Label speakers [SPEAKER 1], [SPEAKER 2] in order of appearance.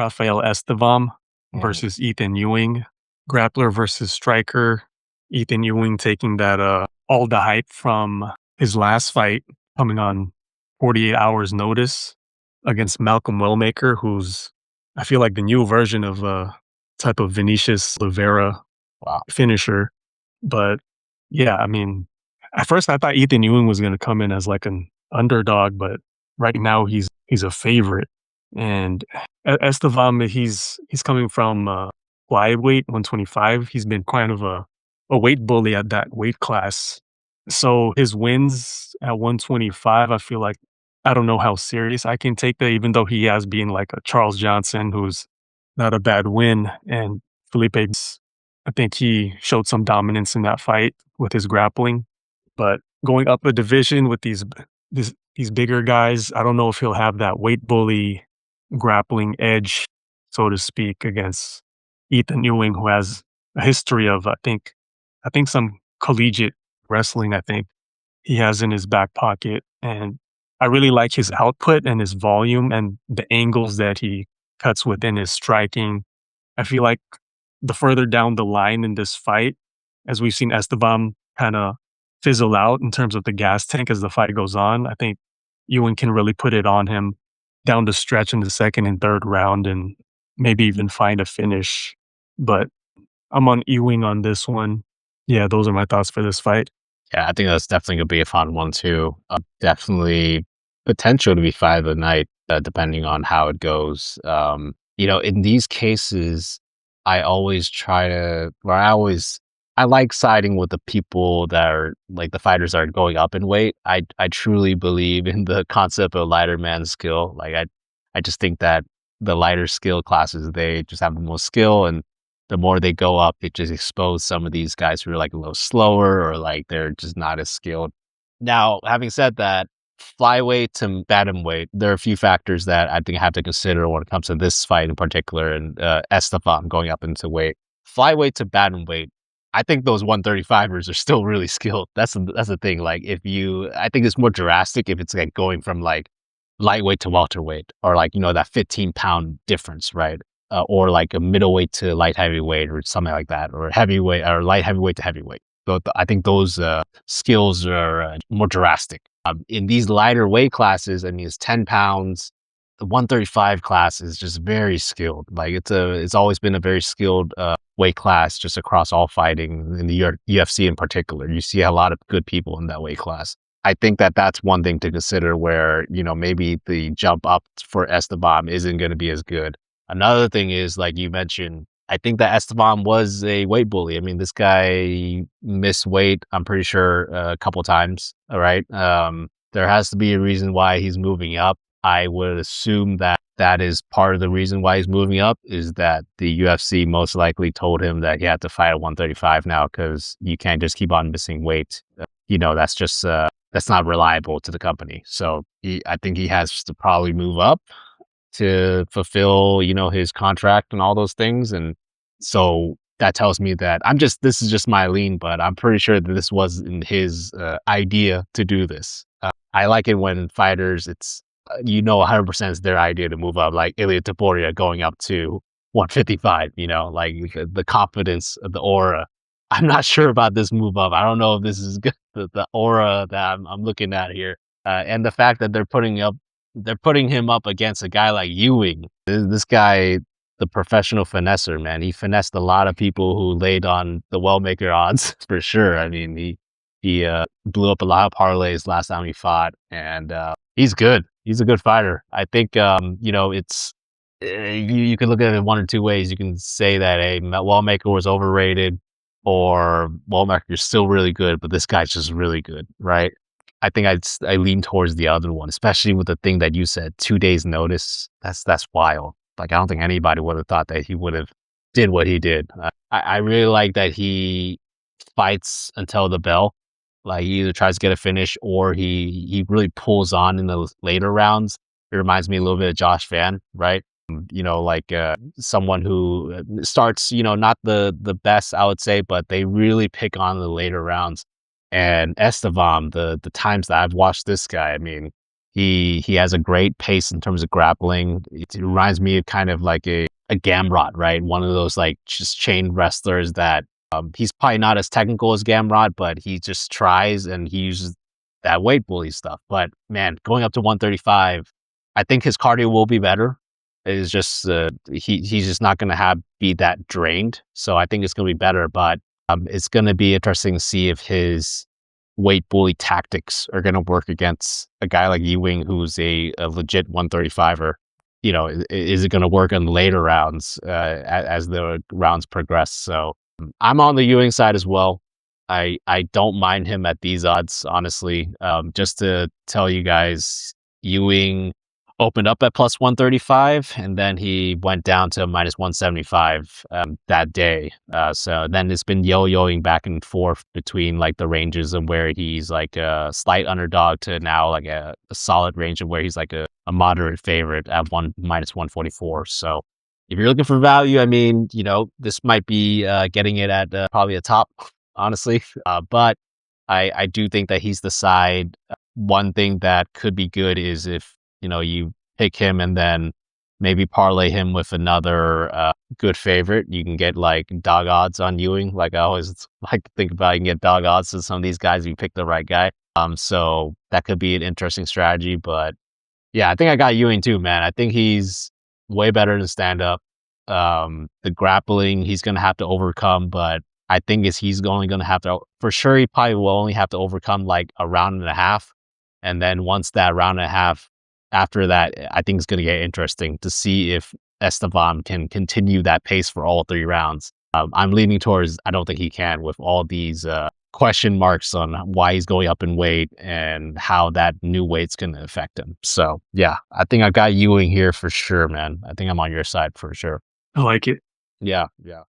[SPEAKER 1] Rafael Estevam
[SPEAKER 2] Mm.
[SPEAKER 1] versus Ethyn Ewing. Grappler versus striker. Ethyn Ewing taking that all the hype from his last fight, coming on 48 hours notice against Malcolm Wellmaker, who's I feel like the new version of a type of Vinicius Rivera
[SPEAKER 2] Wow.
[SPEAKER 1] finisher. But yeah, I mean, at first I thought Ethyn Ewing was going to come in as like an underdog, but right now he's a favorite. And Estevam, he's coming from flyweight 125. He's been kind of a weight bully at that weight class. So his wins at 125, I feel like I don't know how serious I can take that, even though he has been like a Charles Johnson, who's not a bad win. And Felipe's, I think he showed some dominance in that fight with his grappling. But going up a division with these bigger guys, I don't know if he'll have that weight bully grappling edge, so to speak, against Ethyn Ewing, who has a history of I think some collegiate wrestling. I think he has in his back pocket, and I really like his output and his volume and the angles that he cuts within his striking. I feel like the further down the line in this fight, as we've seen Esteban kind of fizzle out in terms of the gas tank as the fight goes on, I think Ewan can really put it on him down the stretch in the second and third round and maybe even find a finish. But I'm on Ewing on this one. Yeah, those are my thoughts for this fight.
[SPEAKER 2] Yeah, I think that's definitely gonna be a fun one too. Definitely potential to be fight of the night, depending on how it goes. In these cases, I always try to, or I like siding with the people that are like the fighters that are going up in weight. I truly believe in the concept of lighter man skill. I just think that the lighter skill classes, they just have the most skill, and the more they go up, it just expose some of these guys who are like a little slower or like they're just not as skilled. Now, having said that, flyweight to bantamweight, there are a few factors that I think I have to consider when it comes to this fight in particular, and Estefan going up into weight. Flyweight to bantamweight, I think those 135ers are still really skilled. That's the thing. Like I think it's more drastic if it's like going from like lightweight to welterweight, or like that 15-pound difference, right? Or like a middleweight to light heavyweight or something like that, or heavyweight or light heavyweight to heavyweight. So I think those skills are more drastic. In these lighter weight classes, I mean, it's 10 pounds. The 135 class is just very skilled. Like it's always been a very skilled weight class just across all fighting in the UFC in particular. You see a lot of good people in that weight class. I think that that's one thing to consider where, maybe the jump up for Esteban isn't going to be as good. Another thing is, like you mentioned, I think that Esteban was a weight bully. I mean, this guy missed weight, I'm pretty sure, a couple times. All right. There has to be a reason why he's moving up. I would assume that that is part of the reason why he's moving up, is that the UFC most likely told him that he had to fight at 135 now, because you can't just keep on missing weight. That's just, that's not reliable to the company. So I think he has to probably move up to fulfill, his contract and all those things. And so that tells me that this is just my lean, but I'm pretty sure that this wasn't his idea to do this. I like it when fighters, it's, 100% is their idea to move up, like Ilia Topuria going up to 155, like the confidence of the aura. I'm not sure about this move up. I don't know if this is good, the aura that I'm looking at here. And the fact that they're putting him up against a guy like Ewing. This guy, the professional finesser, man. He finessed a lot of people who laid on the Wellmaker odds for sure. I mean, he blew up a lot of parlays last time he fought, and he's good. He's a good fighter. I think it's you can look at it one or two ways. You can say that Wellmaker was overrated, or Wellmaker's still really good, but this guy's just really good, right? I think I lean towards the other one, especially with the thing that you said, 2 days notice. That's wild. Like, I don't think anybody would have thought that he would have did what he did. I really like that he fights until the bell. Like, he either tries to get a finish or he really pulls on in the later rounds. It reminds me a little bit of Josh Van, right? Someone who starts, not the best, I would say, but they really pick on the later rounds. And Estevam, the times that I've watched this guy, I mean, He has a great pace in terms of grappling. It reminds me of kind of like a Gamrot, right? One of those like just chain wrestlers that he's probably not as technical as Gamrot, but he just tries and he uses that weight bully stuff. But man, going up to 135, I think his cardio will be better. It's just he's just not going to have be that drained. So I think it's going to be better. But it's going to be interesting to see if his weight bully tactics are going to work against a guy like Ewing, who's a legit 135er. You know, is it going to work in later rounds as the rounds progress? So I'm on the Ewing side as well. I don't mind him at these odds, honestly. Just to tell you guys, Ewing opened up at plus 135 and then he went down to minus 175 that day. So then it's been yo-yoing back and forth between like the ranges of where he's like a slight underdog to now like a solid range of where he's like a moderate favorite at minus 144. So if you're looking for value, I mean, you know, this might be getting it at probably a top, honestly. But I do think that he's the side. One thing that could be good is if, you know, you pick him and then maybe parlay him with another good favorite. You can get like dog odds on Ewing. Like I always like to think about, you can get dog odds to some of these guys if you pick the right guy. So that could be an interesting strategy. But yeah, I think I got Ewing too, man. I think he's way better than stand up. The grappling he's gonna have to overcome, but I think he's only gonna have to, for sure, he probably will only have to overcome like a round and a half. And then once that round and a half, after that, I think it's going to get interesting to see if Estevam can continue that pace for all 3 rounds. I'm leaning towards, I don't think he can, with all these question marks on why he's going up in weight and how that new weight's going to affect him. So yeah, I think I got Ewing here for sure, man. I think I'm on your side for sure.
[SPEAKER 1] I like it.
[SPEAKER 2] Yeah, yeah.